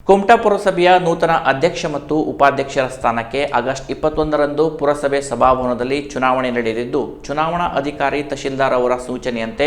ಕುಮಟಾ ಪುರಸಭೆಯ ನೂತನ ಅಧ್ಯಕ್ಷ ಮತ್ತು ಉಪಾಧ್ಯಕ್ಷರ ಸ್ಥಾನಕ್ಕೆ ಆಗಸ್ಟ್ 21ರಂದು ಪುರಸಭೆ ಸಭಾಭವನದಲ್ಲಿ ಚುನಾವಣೆ ನಡೆಯಲಿದ್ದು, ಚುನಾವಣಾ ಅಧಿಕಾರಿ ತಹಶೀಲ್ದಾರ್ ಅವರ ಸೂಚನೆಯಂತೆ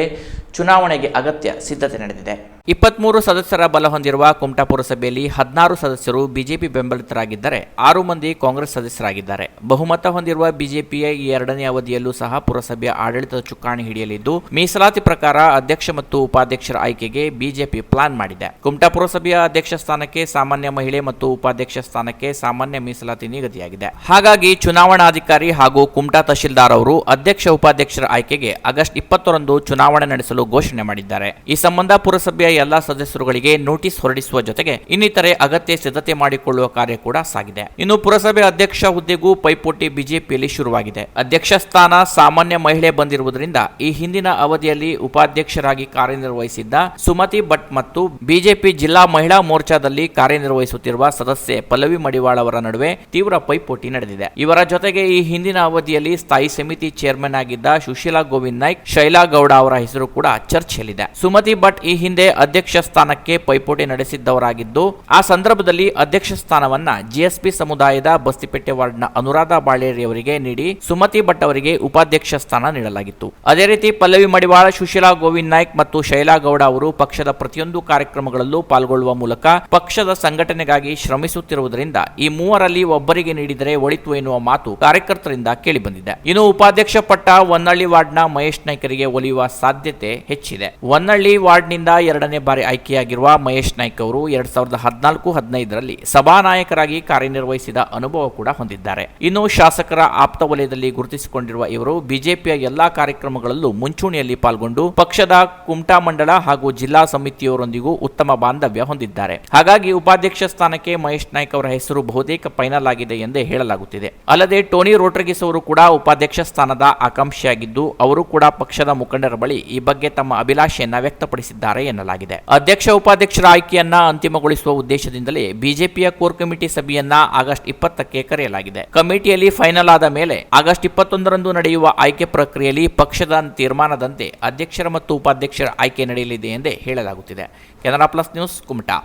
ಚುನಾವಣೆಗೆ ಅಗತ್ಯ ಸಿದ್ಧತೆ ನಡೆದಿದೆ. 23 ಸದಸ್ಯರ ಬಲ ಹೊಂದಿರುವ ಕುಮಟಾ ಪುರಸಭೆಯಲ್ಲಿ 16 ಸದಸ್ಯರು ಬಿಜೆಪಿ ಬೆಂಬಲಿತರಾಗಿದ್ದರೆ 6 ಮಂದಿ ಕಾಂಗ್ರೆಸ್ ಸದಸ್ಯರಾಗಿದ್ದಾರೆ. ಬಹುಮತ ಹೊಂದಿರುವ ಬಿಜೆಪಿಯ ಈ ಎರಡನೇ ಅವಧಿಯಲ್ಲೂ ಸಹ ಪುರಸಭೆಯ ಆಡಳಿತದ ಚುಕ್ಕಾಣಿ ಹಿಡಿಯಲಿದ್ದು, ಮೀಸಲಾತಿ ಪ್ರಕಾರ ಅಧ್ಯಕ್ಷ ಮತ್ತು ಉಪಾಧ್ಯಕ್ಷರ ಆಯ್ಕೆಗೆ ಬಿಜೆಪಿ ಪ್ಲಾನ್ ಮಾಡಿದೆ. ಕುಮಟಾ ಪುರಸಭೆಯ ಅಧ್ಯಕ್ಷ ಸ್ಥಾನಕ್ಕೆ ಸಾಮಾನ್ಯ ಮಹಿಳೆ ಮತ್ತು ಉಪಾಧ್ಯಕ್ಷ ಸ್ಥಾನಕ್ಕೆ ಸಾಮಾನ್ಯ ಮೀಸಲಾತಿ ನಿಗದಿಯಾಗಿದೆ. ಹಾಗಾಗಿ ಚುನಾವಣಾಧಿಕಾರಿ ಹಾಗೂ ಕುಮಟಾ ತಹಶೀಲ್ದಾರ್ ಅವರು ಅಧ್ಯಕ್ಷ ಉಪಾಧ್ಯಕ್ಷರ ಆಯ್ಕೆಗೆ ಆಗಸ್ಟ್ 20ರಂದು ಚುನಾವಣೆ ನಡೆಸಲು ಘೋಷಣೆ ಮಾಡಿದ್ದಾರೆ. ಈ ಸಂಬಂಧ ಪುರಸಭೆಯ ಎಲ್ಲಾ ಸದಸ್ಯರುಗಳಿಗೆ ನೋಟಿಸ್ ಹೊರಡಿಸುವ ಜೊತೆಗೆ ಇನ್ನಿತರೆ ಅಗತ್ಯ ಸಿದ್ಧತೆ ಮಾಡಿಕೊಳ್ಳುವ ಕಾರ್ಯ ಕೂಡ ಸಾಗಿದೆ. ಇನ್ನು ಪುರಸಭೆ ಅಧ್ಯಕ್ಷ ಹುದ್ದೆಗೂ ಪೈಪೋಟಿ ಬಿಜೆಪಿಯಲ್ಲಿ ಶುರುವಾಗಿದೆ. ಅಧ್ಯಕ್ಷ ಸ್ಥಾನ ಸಾಮಾನ್ಯ ಮಹಿಳೆ ಬಂದಿರುವುದರಿಂದ ಈ ಹಿಂದಿನ ಅವಧಿಯಲ್ಲಿ ಉಪಾಧ್ಯಕ್ಷರಾಗಿ ಕಾರ್ಯನಿರ್ವಹಿಸಿದ್ದ ಸುಮತಿ ಭಟ್ ಮತ್ತು ಬಿಜೆಪಿ ಜಿಲ್ಲಾ ಮಹಿಳಾ ಮೋರ್ಚಾದಲ್ಲಿ ಕಾರ್ಯನಿರ್ವಹಿಸುತ್ತಿರುವ ಸದಸ್ಯೆ ಪಲ್ಲವಿ ಮಡಿವಾಳ್ ಅವರ ನಡುವೆ ತೀವ್ರ ಪೈಪೋಟಿ ನಡೆದಿದೆ. ಇವರ ಜೊತೆಗೆ ಈ ಹಿಂದಿನ ಅವಧಿಯಲ್ಲಿ ಸ್ಥಾಯಿ ಸಮಿತಿ ಚೇರ್ಮನ್ ಆಗಿದ್ದ ಸುಶೀಲಾ ಗೋವಿಂದ್ ನಾಯ್ಕ್, ಶೈಲಾ ಗೌಡ ಅವರ ಹೆಸರು ಕೂಡ ಚರ್ಚೆಯಲ್ಲಿದೆ. ಸುಮತಿ ಭಟ್ ಈ ಹಿಂದೆ ಅಧ್ಯಕ್ಷ ಸ್ಥಾನಕ್ಕೆ ಪೈಪೋಟಿ ನಡೆಸಿದ್ದವರಾಗಿದ್ದು, ಆ ಸಂದರ್ಭದಲ್ಲಿ ಅಧ್ಯಕ್ಷ ಸ್ಥಾನವನ್ನ ಜಿಎಸ್ಪಿ ಸಮುದಾಯದ ಬಸ್ತಿಪೇಟೆ ವಾರ್ಡ್ನ ಅನುರಾಧ ಬಾಳೇರಿ ಅವರಿಗೆ ನೀಡಿ ಸುಮತಿ ಭಟ್ ಅವರಿಗೆ ಉಪಾಧ್ಯಕ್ಷ ಸ್ಥಾನ ನೀಡಲಾಗಿತ್ತು. ಅದೇ ರೀತಿ ಪಲ್ಲವಿ ಮಡಿವಾಳ, ಸುಶೀಲಾ ಗೋವಿಂದ್ ನಾಯ್ಕ್ ಮತ್ತು ಶೈಲಾ ಗೌಡ ಅವರು ಪಕ್ಷದ ಪ್ರತಿಯೊಂದು ಕಾರ್ಯಕ್ರಮಗಳಲ್ಲೂ ಪಾಲ್ಗೊಳ್ಳುವ ಮೂಲಕ ಪಕ್ಷದ ಸಂಘಟನೆಗಾಗಿ ಶ್ರಮಿಸುತ್ತಿರುವುದರಿಂದ ಈ ಮೂವರಲ್ಲಿ ಒಬ್ಬರಿಗೆ ನೀಡಿದರೆ ಒಳಿತು ಎನ್ನುವ ಮಾತು ಕಾರ್ಯಕರ್ತರಿಂದ ಕೇಳಿಬಂದಿದೆ. ಇನ್ನು ಉಪಾಧ್ಯಕ್ಷ ಪಟ್ಟ ಹೊನ್ನಳ್ಳಿ ವಾರ್ಡ್ನ ಮಹೇಶ್ ನಾಯ್ಕರಿಗೆ ಒಲಿಯುವ ಸಾಧ್ಯತೆ ಹೆಚ್ಚಿದೆ. ಹೊನ್ನಳ್ಳಿ ವಾರ್ಡ್ನಿಂದ ಎರಡನೇ ಬಾರಿ ಆಯ್ಕೆಯಾಗಿರುವ ಮಹೇಶ್ ನಾಯ್ಕ್ ಅವರು 2014-15ರಲ್ಲಿ ಸಭಾನಾಯಕರಾಗಿ ಕಾರ್ಯನಿರ್ವಹಿಸಿದ ಅನುಭವ ಕೂಡ ಹೊಂದಿದ್ದಾರೆ. ಇನ್ನು ಶಾಸಕರ ಆಪ್ತ ವಲಯದಲ್ಲಿ ಗುರುತಿಸಿಕೊಂಡಿರುವ ಇವರು ಬಿಜೆಪಿಯ ಎಲ್ಲಾ ಕಾರ್ಯಕ್ರಮಗಳಲ್ಲೂ ಮುಂಚೂಣಿಯಲ್ಲಿ ಪಾಲ್ಗೊಂಡು ಪಕ್ಷದ ಕುಮಟಾ ಮಂಡಲ ಹಾಗೂ ಜಿಲ್ಲಾ ಸಮಿತಿಯವರೊಂದಿಗೂ ಉತ್ತಮ ಬಾಂಧವ್ಯ ಹೊಂದಿದ್ದಾರೆ. ಹಾಗಾಗಿ ಉಪಾಧ್ಯಕ್ಷ ಸ್ಥಾನಕ್ಕೆ ಮಹೇಶ್ ನಾಯ್ಕ್ ಅವರ ಹೆಸರು ಬಹುತೇಕ ಫೈನಲ್ ಆಗಿದೆ ಎಂದೇ ಹೇಳಲಾಗುತ್ತಿದೆ. ಅಲ್ಲದೆ ಟೋನಿ ರೋಡ್ರಿಗಿಸ್ ಅವರು ಕೂಡ ಉಪಾಧ್ಯಕ್ಷ ಸ್ಥಾನದ ಆಕಾಂಕ್ಷಿಯಾಗಿದ್ದು, ಅವರು ಕೂಡ ಪಕ್ಷದ ಮುಖಂಡರ ಬಳಿ ಈ ಬಗ್ಗೆ ತಮ್ಮ ಅಭಿಲಾಷೆಯನ್ನ ವ್ಯಕ್ತಪಡಿಸಿದ್ದಾರೆ ಎನ್ನಲಾಗಿದೆ. ಅಧ್ಯಕ್ಷ ಉಪಾಧ್ಯಕ್ಷರ ಆಯ್ಕೆಯನ್ನ ಅಂತಿಮಗೊಳಿಸುವ ಉದ್ದೇಶದಿಂದಲೇ ಬಿಜೆಪಿಯ ಕೋರ್ ಕಮಿಟಿ ಸಭೆಯನ್ನ ಆಗಸ್ಟ್ 20ಕ್ಕೆ ಕರೆಯಲಾಗಿದೆ. ಕಮಿಟಿಯಲ್ಲಿ ಫೈನಲ್ ಆದ ಮೇಲೆ ಆಗಸ್ಟ್ 21ರಂದು ನಡೆಯುವ ಆಯ್ಕೆ ಪ್ರಕ್ರಿಯೆಯಲ್ಲಿ ಪಕ್ಷದ ತೀರ್ಮಾನದಂತೆ ಅಧ್ಯಕ್ಷರ ಮತ್ತು ಉಪಾಧ್ಯಕ್ಷರ ಆಯ್ಕೆ ನಡೆಯಲಿದೆ ಎಂದೇ ಹೇಳಲಾಗುತ್ತಿದೆ. Canara plus news, Kumta.